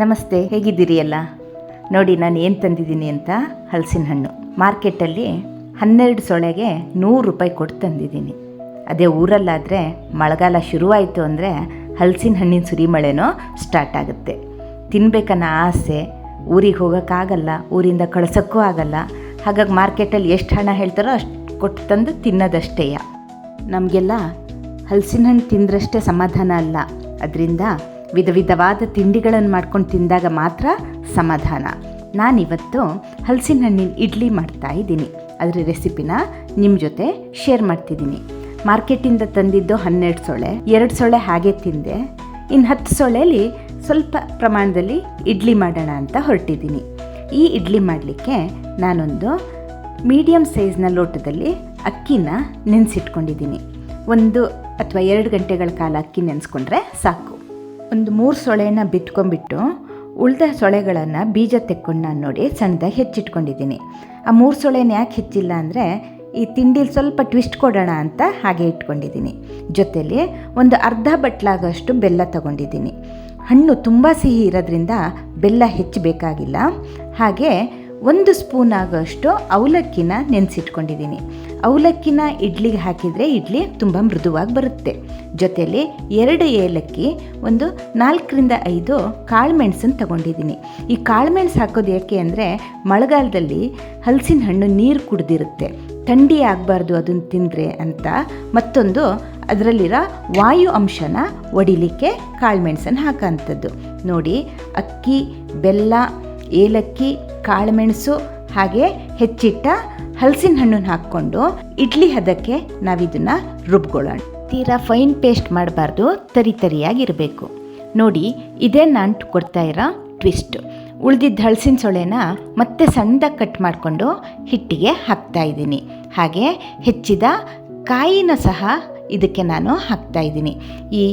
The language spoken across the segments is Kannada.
ನಮಸ್ತೆ, ಹೇಗಿದ್ದೀರಿ ಎಲ್ಲ? ನೋಡಿ ನಾನು ಏನು ತಂದಿದ್ದೀನಿ ಅಂತ. ಹಲಸಿನ ಹಣ್ಣು ಮಾರ್ಕೆಟಲ್ಲಿ 12 ಸೊಳೆಗೆ 100 ರೂಪಾಯಿ ಕೊಟ್ಟು ತಂದಿದ್ದೀನಿ. ಅದೇ ಊರಲ್ಲಾದರೆ ಮಳೆಗಾಲ ಶುರುವಾಯಿತು ಅಂದರೆ ಹಲಸಿನ ಹಣ್ಣಿನ ಸುರಿಮಳೆನೋ ಸ್ಟಾರ್ಟ್ ಆಗುತ್ತೆ. ತಿನ್ನಬೇಕನ್ನೋ ಆಸೆ, ಊರಿಗೆ ಹೋಗೋಕ್ಕಾಗಲ್ಲ, ಊರಿಂದ ಕಳ್ಸೋಕ್ಕೂ ಆಗಲ್ಲ. ಹಾಗಾಗಿ ಮಾರ್ಕೆಟಲ್ಲಿ ಎಷ್ಟು ಹಣ ಹೇಳ್ತಾರೋ ಅಷ್ಟು ಕೊಟ್ಟು ತಂದು ತಿನ್ನೋದಷ್ಟೇ. ನಮಗೆಲ್ಲ ಹಲಸಿನ ಹಣ್ಣು ತಿಂದ್ರಷ್ಟೇ ಸಮಾಧಾನ ಅಲ್ಲ, ಅದರಿಂದ ವಿಧ ವಿಧವಾದ ತಿಂಡಿಗಳನ್ನು ಮಾಡ್ಕೊಂಡು ತಿಂದಾಗ ಮಾತ್ರ ಸಮಾಧಾನ. ನಾನಿವತ್ತು ಹಲಸಿನ ಹಣ್ಣಿನ ಇಡ್ಲಿ ಮಾಡ್ತಾಯಿದ್ದೀನಿ. ಅದರ ರೆಸಿಪಿನ ನಿಮ್ಮ ಜೊತೆ ಶೇರ್ ಮಾಡ್ತಿದ್ದೀನಿ. ಮಾರ್ಕೆಟಿಂದ ತಂದಿದ್ದು 12 ಸೊಳೆ, 2 ಸೊಳೆ ಹಾಗೆ ತಿಂದೆ. ಇನ್ನು 10 ಸೊಳೆಯಲ್ಲಿ ಸ್ವಲ್ಪ ಪ್ರಮಾಣದಲ್ಲಿ ಇಡ್ಲಿ ಮಾಡೋಣ ಅಂತ ಹೊರಟಿದ್ದೀನಿ. ಈ ಇಡ್ಲಿ ಮಾಡಲಿಕ್ಕೆ ನಾನೊಂದು ಮೀಡಿಯಮ್ ಸೈಜ್ನ ಲೋಟದಲ್ಲಿ ಅಕ್ಕಿನ ನೆನೆಸಿಟ್ಕೊಂಡಿದ್ದೀನಿ. 1 ಅಥವಾ 2 ಗಂಟೆಗಳ ಕಾಲ ಅಕ್ಕಿ ನೆನೆಸ್ಕೊಂಡ್ರೆ ಸಾಕು. ಒಂದು 3 ಸೊಳೆನ ಬಿಟ್ಕೊಂಡ್ಬಿಟ್ಟು ಉಳಿದ ಸೊಳೆಗಳನ್ನು ಬೀಜ ತೆಕ್ಕೊಂಡು ನಾನು ನೋಡಿ ಸಣ್ಣದಾಗಿ ಹೆಚ್ಚಿಟ್ಕೊಂಡಿದ್ದೀನಿ. ಆ 3 ಸೊಳೆನ ಯಾಕೆ ಹೆಚ್ಚಿಲ್ಲ ಅಂದರೆ ಈ ತಿಂಡಿಲಿ ಸ್ವಲ್ಪ ಟ್ವಿಸ್ಟ್ ಕೊಡೋಣ ಅಂತ ಹಾಗೆ ಇಟ್ಕೊಂಡಿದ್ದೀನಿ. ಜೊತೆಯಲ್ಲಿ ಒಂದು ಅರ್ಧ ಬಟ್ಲಾಗಷ್ಟು ಬೆಲ್ಲ ತಗೊಂಡಿದ್ದೀನಿ. ಹಣ್ಣು ತುಂಬ ಸಿಹಿ ಇರೋದ್ರಿಂದ ಬೆಲ್ಲ ಹೆಚ್ಚಬೇಕಾಗಿಲ್ಲ. ಹಾಗೆ 1 ಸ್ಪೂನ್ ಆಗೋಷ್ಟು ಅವಲಕ್ಕಿನ ನೆನೆಸಿಟ್ಕೊಂಡಿದ್ದೀನಿ. ಅವಲಕ್ಕಿನ ಇಡ್ಲಿಗೆ ಹಾಕಿದರೆ ಇಡ್ಲಿ ತುಂಬ ಮೃದುವಾಗಿ ಬರುತ್ತೆ. ಜೊತೆಯಲ್ಲಿ 2 ಏಲಕ್ಕಿ, ಒಂದು 4ರಿಂದ 5 ಕಾಳುಮೆಣಸನ್ನು ತಗೊಂಡಿದ್ದೀನಿ. ಈ ಕಾಳುಮೆಣಸು ಹಾಕೋದು ಯಾಕೆ ಅಂದರೆ ಮಳೆಗಾಲದಲ್ಲಿ ಹಲಸಿನ ಹಣ್ಣು ನೀರು ಕುಡಿದಿರುತ್ತೆ, ಥಂಡಿ ಆಗಬಾರ್ದು ಅದನ್ನು ತಿಂದರೆ ಅಂತ. ಮತ್ತೊಂದು ಅದರಲ್ಲಿರೋ ವಾಯು ಅಂಶನ ಒಡಿಲಿಕ್ಕೆ ಕಾಳುಮೆಣಸನ್ನು ಹಾಕೋಂಥದ್ದು. ನೋಡಿ, ಅಕ್ಕಿ, ಬೆಲ್ಲ, ಏಲಕ್ಕಿ, ಕಾಳುಮೆಣಸು ಹಾಗೆ ಹೆಚ್ಚಿಟ್ಟ ಹಲಸಿನ ಹಣ್ಣನ್ನು ಹಾಕ್ಕೊಂಡು ಇಡ್ಲಿ ಹದಕ್ಕೆ ನಾವಿದನ್ನು ರುಬ್ಕೊಳ್ಳೋಣ. ತೀರಾ ಫೈನ್ ಪೇಸ್ಟ್ ಮಾಡಬಾರ್ದು, ತರಿಯಾಗಿರಬೇಕು. ನೋಡಿ, ಇದೇ ನಾನು ಕೊಡ್ತಾ ಇರೋ ಟ್ವಿಸ್ಟ್. ಉಳಿದಿದ್ದ ಹಲಸಿನ ಸೊಳೆನ ಮತ್ತೆ ಸಣ್ಣದಾಗಿ ಕಟ್ ಮಾಡಿಕೊಂಡು ಹಿಟ್ಟಿಗೆ ಹಾಕ್ತಾಯಿದ್ದೀನಿ. ಹಾಗೆ ಹೆಚ್ಚಿದ ಕಾಯಿನ ಸಹ ಇದಕ್ಕೆ ನಾನು ಹಾಕ್ತಾಯಿದ್ದೀನಿ. ಈ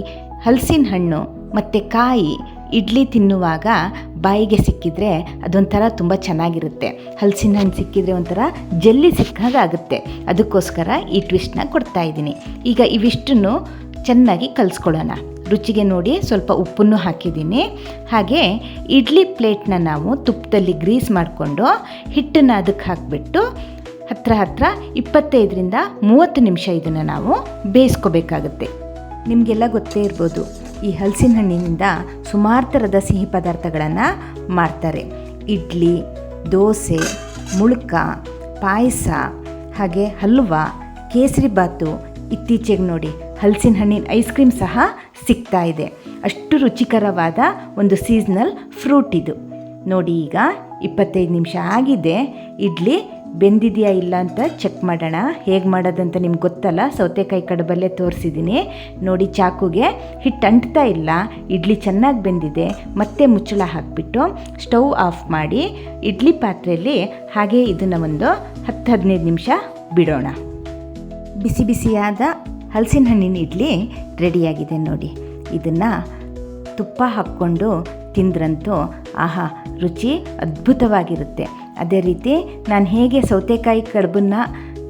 ಹಲಸಿನ ಹಣ್ಣು ಮತ್ತು ಕಾಯಿ ಇಡ್ಲಿ ತಿನ್ನುವಾಗ ಬಾಯಿಗೆ ಸಿಕ್ಕಿದರೆ ಅದೊಂಥರ ತುಂಬ ಚೆನ್ನಾಗಿರುತ್ತೆ. ಹಲಸಿನ ಹಣ್ಣು ಸಿಕ್ಕಿದರೆ ಒಂಥರ ಜಲ್ಲಿ ಸಿಕ್ಕಾಗುತ್ತೆ. ಅದಕ್ಕೋಸ್ಕರ ಈ ಟ್ವಿಸ್ಟ್ನ ಕೊಡ್ತಾಯಿದ್ದೀನಿ. ಈಗ ಇವಿಷ್ಟನ್ನು ಚೆನ್ನಾಗಿ ಕಲಿಸ್ಕೊಳ್ಳೋಣ. ರುಚಿಗೆ ನೋಡಿ ಸ್ವಲ್ಪ ಉಪ್ಪನ್ನು ಹಾಕಿದ್ದೀನಿ. ಹಾಗೆ ಇಡ್ಲಿ ಪ್ಲೇಟ್ನ ನಾವು ತುಪ್ಪದಲ್ಲಿ ಗ್ರೀಸ್ ಮಾಡಿಕೊಂಡು ಹಿಟ್ಟನ್ನು ಅದಕ್ಕೆ ಹಾಕಿಬಿಟ್ಟು ಹತ್ರ 25ರಿಂದ 30 ನಿಮಿಷ ಇದನ್ನು ನಾವು ಬೇಯಿಸ್ಕೋಬೇಕಾಗುತ್ತೆ. ನಿಮಗೆಲ್ಲ ಗೊತ್ತೇ ಇರ್ಬೋದು, ಈ ಹಲಸಿನ ಹಣ್ಣಿನಿಂದ ಸುಮಾರು ಥರದ ಸಿಹಿ ಪದಾರ್ಥಗಳನ್ನು ಮಾಡ್ತಾರೆ. ಇಡ್ಲಿ, ದೋಸೆ, ಮುಳ್ಕ, ಪಾಯಸ, ಹಾಗೆ ಹಲ್ವಾ, ಕೇಸರಿ ಬಾತು. ಇತ್ತೀಚೆಗೆ ನೋಡಿ ಹಲಸಿನ ಹಣ್ಣಿನ ಐಸ್ ಕ್ರೀಮ್ ಸಹ ಸಿಗ್ತಾ ಇದೆ. ಅಷ್ಟು ರುಚಿಕರವಾದ ಒಂದು ಸೀಸ್ನಲ್ ಫ್ರೂಟ್ ಇದು. ನೋಡಿ, ಈಗ 25 ನಿಮಿಷ ಆಗಿದೆ. ಇಡ್ಲಿ ಬೆಂದಿದೆಯಾ ಇಲ್ಲ ಅಂತ ಚೆಕ್ ಮಾಡೋಣ. ಹೇಗೆ ಮಾಡೋದಂತ ನಿಮ್ಗೆ ಗೊತ್ತಲ್ಲ, ಸೌತೆಕಾಯಿ ಕಡುಬಲ್ಲೇ ತೋರಿಸಿದ್ದೀನಿ. ನೋಡಿ, ಚಾಕುಗೆ ಹಿಟ್ಟು ಅಂಟ್ತಾ ಇಲ್ಲ, ಇಡ್ಲಿ ಚೆನ್ನಾಗಿ ಬೆಂದಿದೆ. ಮತ್ತೆ ಮುಚ್ಚಳ ಹಾಕಿಬಿಟ್ಟು ಸ್ಟವ್ ಆಫ್ ಮಾಡಿ ಇಡ್ಲಿ ಪಾತ್ರೆಯಲ್ಲಿ ಹಾಗೆ ಇದನ್ನು ಒಂದು 10-15 ನಿಮಿಷ ಬಿಡೋಣ. ಬಿಸಿ ಬಿಸಿಯಾದ ಹಲಸಿನ ಹಣ್ಣಿನ ಇಡ್ಲಿ ರೆಡಿಯಾಗಿದೆ. ನೋಡಿ, ಇದನ್ನು ತುಪ್ಪ ಹಾಕ್ಕೊಂಡು ತಿಂದ್ರಂತೂ ಆಹಾ, ರುಚಿ ಅದ್ಭುತವಾಗಿರುತ್ತೆ. ಅದೇ ರೀತಿ ನಾನು ಹೇಗೆ ಸೌತೆಕಾಯಿ ಕಡುಬನ್ನು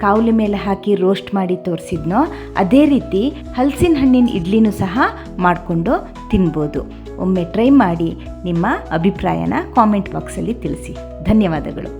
ಕಾವಲಿ ಮೇಲೆ ಹಾಕಿ ರೋಸ್ಟ್ ಮಾಡಿ ತೋರಿಸಿದ್ನೋ ಅದೇ ರೀತಿ ಹಲಸಿನ ಹಣ್ಣಿನ ಇಡ್ಲಿನೂ ಸಹ ಮಾಡಿಕೊಂಡು ತಿನ್ಬೋದು. ಒಮ್ಮೆ ಟ್ರೈ ಮಾಡಿ ನಿಮ್ಮ ಅಭಿಪ್ರಾಯನ ಕಾಮೆಂಟ್ ಬಾಕ್ಸಲ್ಲಿ ತಿಳಿಸಿ. ಧನ್ಯವಾದಗಳು.